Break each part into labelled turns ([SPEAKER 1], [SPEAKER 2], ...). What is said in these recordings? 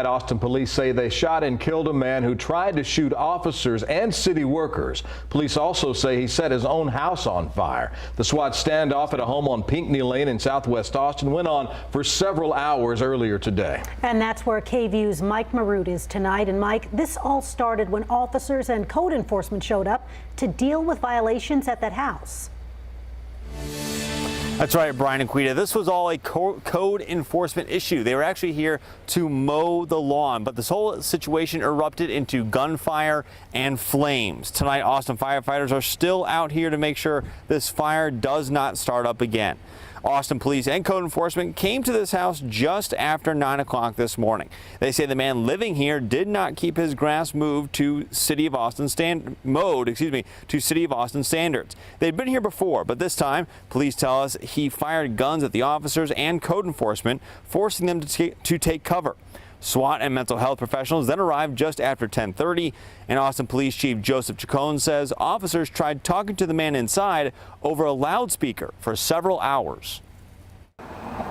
[SPEAKER 1] Austin police say they shot and killed a man who tried to shoot officers and city workers. Police also say he set his own house on fire. The SWAT standoff at a home on Pinckney Lane in southwest Austin went on for several hours earlier today.
[SPEAKER 2] And that's where KVUE's Mike Marut is tonight. And Mike, this all started when officers and code enforcement showed up to deal with violations at that house.
[SPEAKER 3] That's right, Brian and Quita. This was all a code enforcement issue. They were actually here to mow the lawn, but this whole situation erupted into gunfire and flames. Tonight, Austin firefighters are still out here to make sure this fire does not start up again. Austin police and code enforcement came to this house just after 9 o'clock this morning. They say the man living here did not keep his grass moved to City of Austin to City of Austin standards. They'd been here before, but this time police tell us he fired guns at the officers and code enforcement, forcing them to take cover. SWAT and mental health professionals then arrived just after 10:30, and Austin Police Chief Joseph Chacon says officers tried talking to the man inside over a loudspeaker for several hours.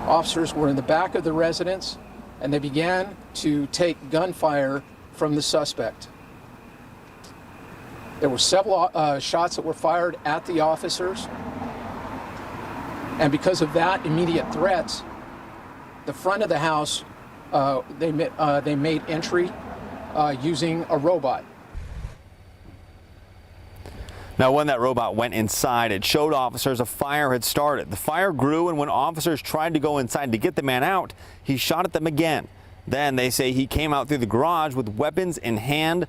[SPEAKER 4] Officers were in the back of the residence, and they began to take gunfire from the suspect. There were several shots that were fired at the officers, and because of that immediate threats, the front of the house they made entry using a robot.
[SPEAKER 3] Now, when that robot went inside, it showed officers a fire had started. The fire grew, and when officers tried to go inside to get the man out, he shot at them again. Then they say he came out through the garage with weapons in hand,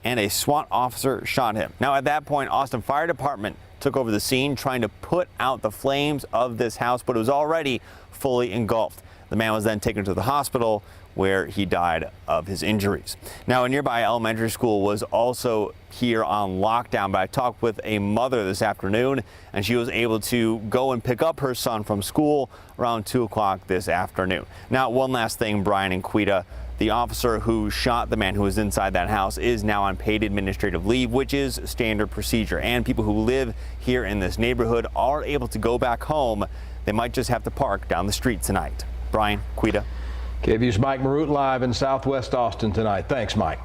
[SPEAKER 3] and a SWAT officer shot him. Now, at that point, Austin Fire Department took over the scene, trying to put out the flames of this house, but it was already fully engulfed. The man was then taken to the hospital where he died of his injuries. Now, a nearby elementary school was also here on lockdown, but I talked with a mother this afternoon, and she was able to go and pick up her son from school around 2 o'clock this afternoon. Now, one last thing, Brian and Quita. The officer who shot the man who was inside that house is now on paid administrative leave, which is standard procedure. And people who live here in this neighborhood are able to go back home. They might just have to park down the street tonight. Brian, Quita.
[SPEAKER 1] KVUE's Mike Marut live in southwest Austin tonight. Thanks, Mike.